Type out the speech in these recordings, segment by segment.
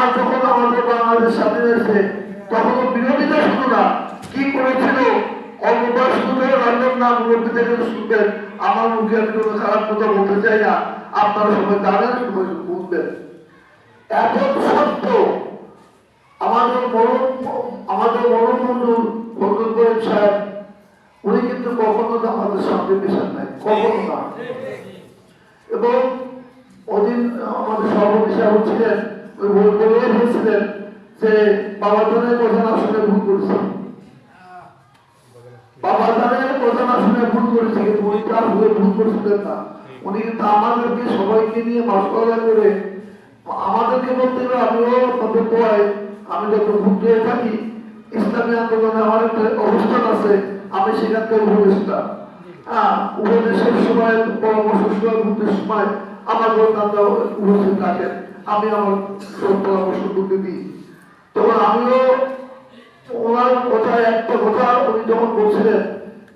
আর যখন আমাদের বাংলাদেশ স্বাধীন হয়েছে তখন বিরোধীরা শুধু না কি করেছিল অল্পবয়স্কদের রান্নার নাম মুরব্বী থেকে শুনবেন। আমার মুখে আমি কোনো খারাপ কথা বলতে চাই না, আপনারা সবাই জানেন, সবাই বুঝবেন। এত সত্য আমাদের মরণবন্ধু ফজল করিম সাহেব উনি কিন্তু কখনো আমাদের সঙ্গে মেশান নাই, কখনো না। এবং ওদিন আমাদের সভাপতি সাহেব ছিলেন, ওই বলে বলছিলেন যে বাবাজানের প্রধান আসলে ভুল করেছে, বাবাজানের প্রধান আসলে ভুল করেছে, কিন্তু উনি তার ভুল করছিলেন না। উনি কিন্তু আমাদেরকে সবাইকে নিয়ে মাসলা করে আমাদেরকে বলতে হবে, আমিও আমি যত ভুক্ত হয়ে থাকি ইসলামী আন্দোলনে আমার একটা অবস্থান আছে, আমি সেখানকার উপদেষ্টা। উপদেশের সময় পরামর্শ ভুক্তের সময় আমার আপনারা উপস্থিত থাকেন, আমি আমার পরামর্শ করতে দিই। তখন আমিও ওনার কথায় একটা কথা উনি যখন বলছিলেন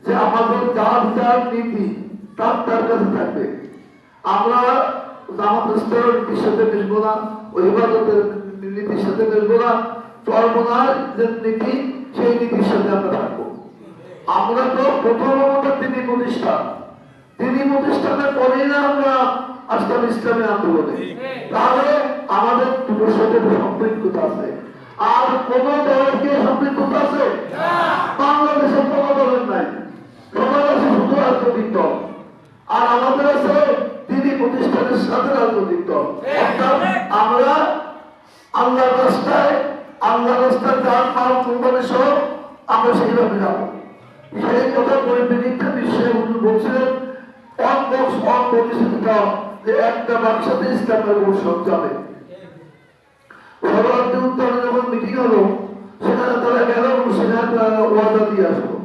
যে আমাদের যার যার নীতি তার তার কাছে থাকবে, আমরা জামাত ইসলামের নীতির সাথে মিশবো না, ওই ইবাদতের নীতির সাথে মিশবো না, চরমনার যে নীতি সেই নীতির সাথে আমরা থাকবো। আমরা তো প্রথমত তিনি প্রতিষ্ঠানের পরেই না আমরা আসলাম ইসলামী আন্দোলনে, তাহলে আমাদের দুটোর সাথে সম্পৃক্ততা আছে। আর কোন দলের কি সম্পৃক্ততা আছে? বাংলাদেশের কোন দলের নাই, বাংলাদেশে শুধু রাজনৈতিক দল, আর আমাদের আছে তিনি প্রতিষ্ঠানের সাথে রাজনৈতিক দল। অর্থাৎ আমরা আল্লাহর রাস্তায় যান মাল কোরবানি সহ আমরা সেইভাবে যাবো। সেই কথা পরিপ্রেক্ষিতে বিশ্বে বলছিলেন যে একটা বাক্সাতে ইসলামের ভবিষ্যৎ যাবে। সর্বার্থী উত্তরে যখন মিটিং হলো সেখানে তারা গেল, সেখানে তারা ওয়াদা দিয়ে আসলো।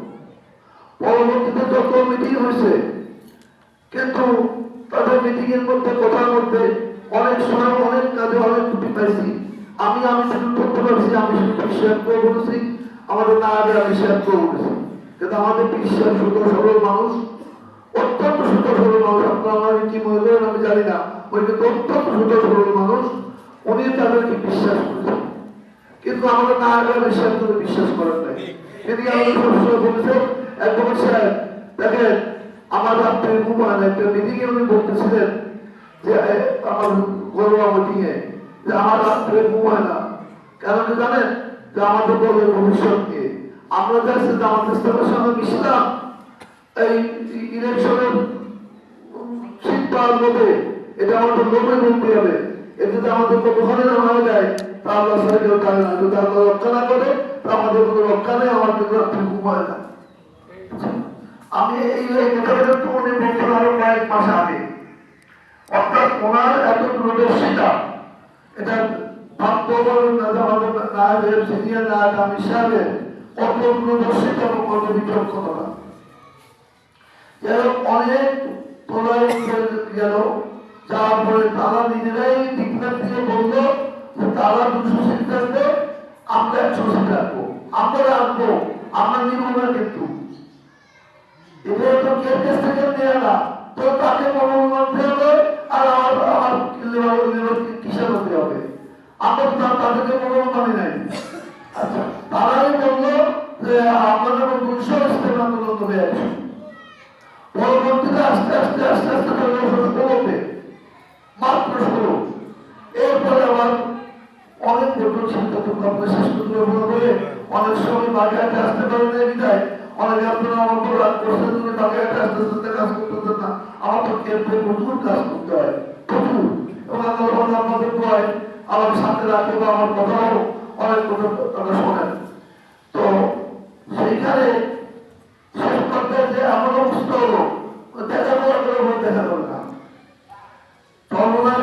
পরবর্তীতে যত মিটিং হয়েছে কিন্তু তাদের মিটিং এর মধ্যে কথার মধ্যে অনেক সময় অনেক কাজে অনেক ত্রুটি পাইছি। আমি শুধু করতে পারছি, আমি শুধু শেয়ার করে বলেছি, আমাদের না আগে আমি শেয়ার করে বলেছি। কিন্তু আমাদের বিশ্বাস সুন্দর সরল মানুষ, অত্যন্ত সুন্দর সরল মানুষ, আপনারা আমার কি মনে করেন আমি জানি না, ওই কিন্তু অত্যন্ত সুন্দর সরল মানুষ, উনি তাদেরকে বিশ্বাস করেছেন। কিন্তু আমাদের না আগে বিশ্বাস করে বিশ্বাস করেন নাই। এদিকে আমাদের সবসময় বলেছেন একদম সাহেব দেখেন আমার রাত্রে ঘুম হয় না, একটা মিটিং এ উনি বলতেছিলেন যে আমার ঘরোয়া মিটিং এ যে আমার রাত্রে ঘুম হয় না, কেন কি জানেন? যে আমাদের দলের ভবিষ্যৎ নিয়ে আমরা যাচ্ছি যে আমাদের ইসলামের সঙ্গে মিশলাম, এই ইলেকশনের শীতকাল লোভে এটা আমাদের লোভে বলতে হবে, এতে যদি আমাদের কতখানি না হয়ে যায় তা আল্লাহ সাথে কেউ জানে না, যদি আল্লাহ রক্ষা না করে তা আমাদের কোনো রক্ষা নেই, আমার কিন্তু রাত্রে ঘুম হয় না। আমি এই কথাটা তো উনি বলছেন আরো কয়েক মাস আগে, অর্থাৎ ওনার এত দূরদর্শিতা, এটা ভাবতে পারেন না যে আমাদের নায়কের সিনিয়র নায়ক আমি সাহেবের কত দূরদর্শিতা এবং কত বিচক্ষণতা। এরকম অনেক তোলাই গেল, যার পরে তারা নিজেরাই ডিক্লেয়ার দিয়ে বললো যে তারা 200 সিট থাকবে, আমরা 100 সিট রাখবো, আমরা রাখবো, আমরা নিব না। কিন্তু এটা তো কেউ কাছ থেকে নেয় না, তো তাকে মনোনয়ন দিতে হবে আর আমার কিসের হতে হবে, আমরা তো তাদেরকে মনোনয়ন নাই। আচ্ছা, তারাই বললো যে আমরা যখন 200 ইসলাম আন্দোলন হবে 100, পরবর্তীতে আস্তে আস্তে ষোলোতে মাত্র 16, এরপরে আবার অনেক জটিল সিদ্ধান্ত আমরা শেষ করতে বলে অনেক সময় বাগেরহাটে আসতে পারে না, বিদায় অনেকে আপনারা আমার উপর রাগ করছেন, তুমি বাগেরহাটে আসতে আসতে কাজ করতে না, আমার তো কেন্দ্রে প্রচুর কাজ করতে হয়, প্রচুর। এবং আমাদের ভয় আমার সাথে রাখে বা আমার কথাও অনেক কথা তারা শোনেন। তো সেইখানে শেষ করতে যে এমন অবস্থা হলো দেখা যাবে না,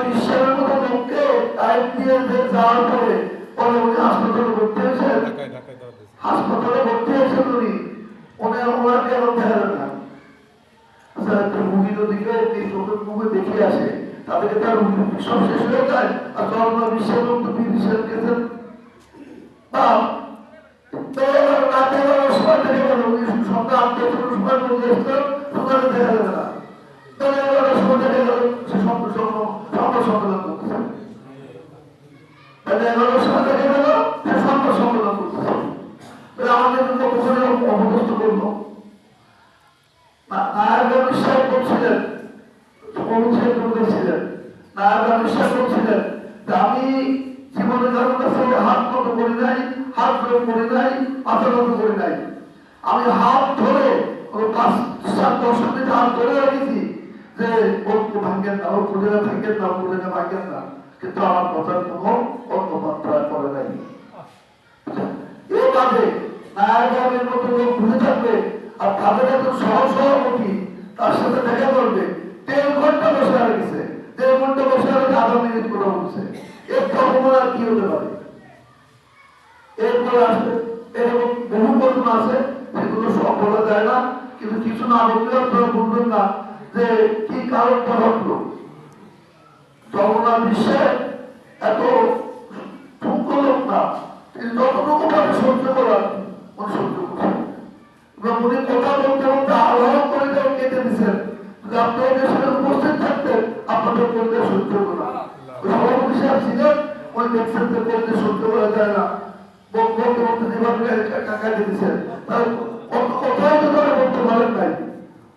বিশ্বের মতো লোককে টাইম দিয়ে যাওয়ার পরে উনি হাসপাতালে ভর্তি হয়েছেন, উনি ওনাকে এখন দেখা যাবে না। আচ্ছা, একটা রুগীর দিকে চোখের মুখে দেখে আসে, তাদেরকে তার সব শেষ হয়ে যায়, আর চরমা বিশ্বের লোক তো বিদেশে গেছেন সময় থেকে গেল সন্ধ্যা 8টার সময় বলে এসছেন, সকালে দেখা যাবে না, সময় দেখা গেল সে সম্মেলন করতেছে। তাহলে 11 সাল থেকে গেল সে সংবাদ সম্মেলন করতেছে। তাহলে আমাদের জন্য কখনো অপদস্থ করলো নায়ক বিশ্বাস করছিলেন, ছিলেন নায়ক বিশ্বাস করছিলেন যে আমি জীবনে কারোর কাছে হাত মত করি নাই, হাত ধরে করি নাই, মাথা মতো করি নাই। আমি হাত ধরে 5-7-10 মিনিট হাত ধরে রেখেছি যে ওর ভাঙ্গেন না, ওর খুঁজে ভাঙ্গেন না, খুঁজে ভাঙ্গেন না, কিন্তু আমার কথার কোনো অন্য মাত্রা করে নাই। এইভাবে নায়কের মতো লোক ঘুরে থাকবে আর তাদের একজন সহসভাপতি তার সাথে দেখা করবে, 1.5 ঘন্টা বসে রেখেছে, 1.5 ঘন্টা বসে রেখে 0.5 মিনিট করে বলছে। এর তখন আর কি হতে পারে? এরপরে আসবে এরকম বহু ঘটনা আছে, সেগুলো সব বলা যায় না, কিন্তু কিছু না বললে আপনারা বলবেন না যে কি কারণটা ঘটলো। জগন্নাথ বিশ্বের এত ঠুঙ্গ লোক না, তিনি যতটুকু ভাবে সহ্য করার উনি সহ্য করছেন এবং উনি কথা বলতে বলতে আহ্বান করে দেওয়া কেটে দিচ্ছেন। যদি আপনাদের দেশে উপস্থিত থাকতেন আপনাদের করতে সহ্য করা সভাপতি সাহেব ছিলেন, উনি দেখছেন যে করতে সহ্য করা যায় না, বলতে বলতে যেভাবে কাকাতে দিচ্ছেন তার কত কথাই তো তারা বলতে পারেন নাই,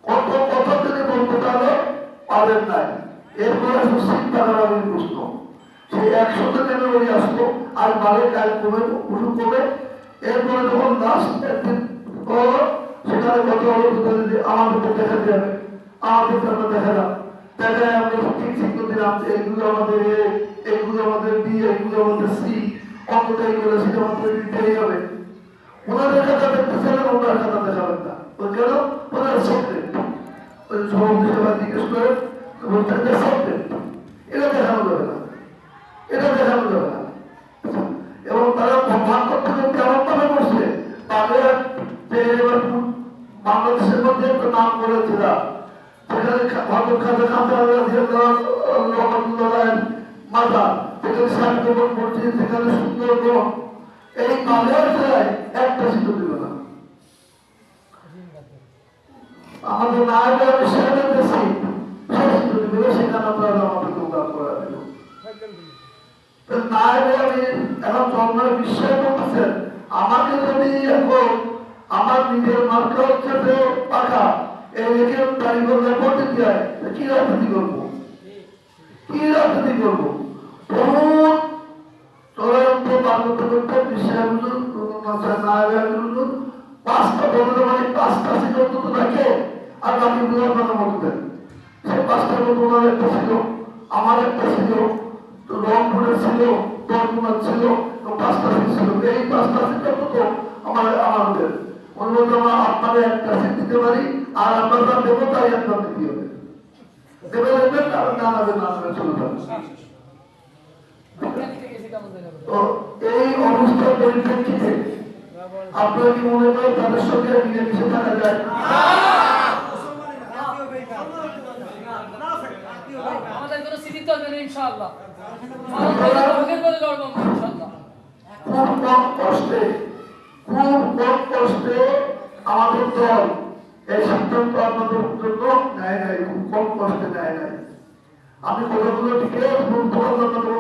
কত কথা তিনি বলতে পারেন নাই। এরপরে চিন্তা করার প্রশ্ন সেই 100 নেমে ওই আসলো আর বারে কাজ কমে উঠু কমে। এরপরে যখন লাস্ট একদিন সেখানে কথা হলো যদি আমাদেরকে দেখা যাবে, আমাদেরকে আমরা দেখালাম, দেখায় আমরা ঠিক চিহ্ন দিলাম যে এইগুলো আমাদের এ, এইগুলো আমাদের বি, এইগুলো আমাদের সি, অঙ্কটাই করে সেটা আমাদের দিতেই হবে। ওনাদের খাতা দেখতেছিলেন, ওনার খাতা দেখাবেন না, ওই কেন ওনার সাবজেক্ট ওই সভাপতি সভা জিজ্ঞেস করে বলছেন যে সাবজেক্ট এটা দেখানো যাবে না, এটা দেখানো যাবে না। এবং তারা ভাগ করতে কেমন ভাবে করছে তাদের যে বাংলাদেশের মধ্যে একটা নাম করেছিলাম সেখানে হজরত খাজা কামরান রাদিয়াল্লাহু মাথা সেখানে সাহিত্যবন মসজিদ, সেখানে সুন্দরবন, এই মাঝের জেলায় একটা সিট দিল না। আমাদের নায়ক সাহেবের দেশে সেই সিট দিল, সেখানে আপনারা আমাদের দোকান করা দিল। এখন জন্মের বিশ্বাস করতেছেন আমাকে যদি এখন আমার নিজের মার্কা হচ্ছে যে পাকা এই রেখে তারিখ রেপোর্ট দিতে হয়, কি রাজনীতি করবো, কি রাজনীতি করবো? বহুত চূড়ান্ত পার্বত্য করতে বিশ্বাস পাঁচটা বলতে মানে 5টা সিট অন্তত রাখে আর বাকিগুলো আপনার মতো দেন। সেই 5টার মতো ওনার একটা ছিল, আমার একটা ছিল, রংপুরে ছিল, বরগুনা ছিল, 5টা সিট ছিল। এই 5টা সিট অন্তত আমাদের অনুরোধ আমরা আপনাদের একটা সিট দিতে পারি আর আপনারা দেবো তাই আপনার দিতে হবে, দেবে দেবেন আর না দেবে না দেবে চলে যাবে। তো এই অবস্থার পরিপ্রেক্ষিতে আপনারা কি মনে করেন তাদের সঙ্গে মিলেমিশে থাকা যায়? আমাদের কোনো স্মৃতি চলবে না ইনশাআল্লাহ। খুব কম কষ্টে আমাদের দল এই সিদ্ধান্ত আপনাদের জন্য নেয় নাই, খুব কম কষ্টে নেয় নাই। আমি কথাগুলো ঠিক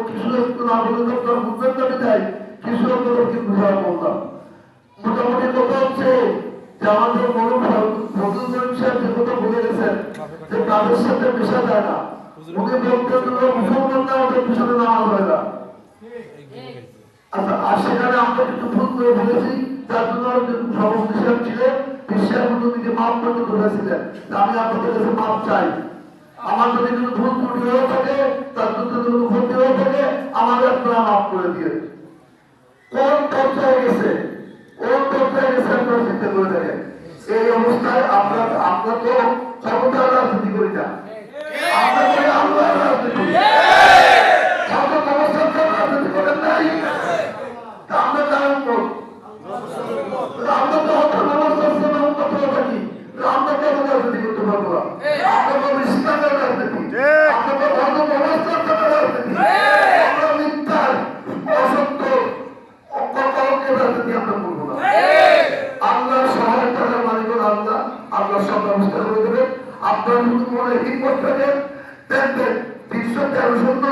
কিছু একটু না বলে আপনার বুঝবেন না বিদায় কিছু আপনাদেরকে বুঝা বললাম। মোটামুটি কথা হচ্ছে যে আমাদের বড় ফজল সাহেব যে কথা বলে গেছেন যে তাদের সাথে মেশা যায় না, উনি বলতেন মুসলমান না ওদের পিছনে নামাজ হয় না। আচ্ছা, আর সেখানে আমরা একটু ভুল করে ফেলেছি, যার জন্য সভাপতি সাহেব ছিলেন বিশ্বাস নিজে মাফ করতে ধরেছিলেন, আমি আপনাদের কাছে মাফ চাই। আমার যদি কোনো ভুল ত্রুটি হয়ে থাকে, তার যদি কোনো ক্ষতি হয়ে থাকে, আমাদের আপনারা মাফ করে দিয়ে কোন পর্যায়ে গেছে আপনারা চিন্তা করে দেখেন। এই অবস্থায় আমরা তো ক্ষমতার রাজনীতি করি না, আমরা করি আল্লাহর রাজনীতি। রাজনীতি করেন নাই, আমরা কারণ আমরা তো থাকি, আমরা কেন রাজনীতি করতে পারবো না? আমরা তো ইসলামের রাজনীতি, আমরা তো ধর্ম ব্যবস্থার রাজনীতি, আমরা মিথ্যার অসত্য অকল্পের রাজনীতি আমরা করবো না। আল্লাহ সহায়তার মালিক আল্লাহ, আল্লাহ সব ব্যবস্থা করে দেবেন। আপনার যদি মনে হিম্মত থাকে দেখবেন 313 সৈন্য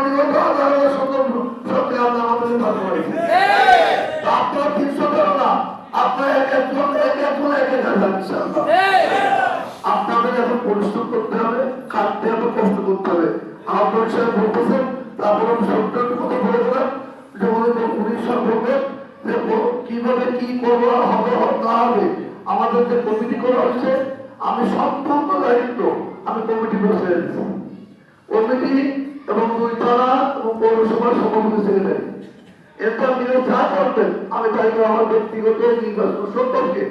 করতে হবে। আহ্বান সাহেব বলতেছেন, তারপর আমি সরকার কথা বলে দিলাম যে উনি সব বলবেন যে কিভাবে কি করবো হবে না হবে। আমাদের যে কমিটি করা হয়েছে, আমি সম্পূর্ণ দায়িত্ব আমি কমিটি বসে দিচ্ছি। কমিটি এবং 2 থানা এবং পৌরসভার সভাপতি সেক্রেটারি, এরপর তিনি যা করবেন আমি তাই আমার ব্যক্তিগত নির্বাচন সম্পর্কে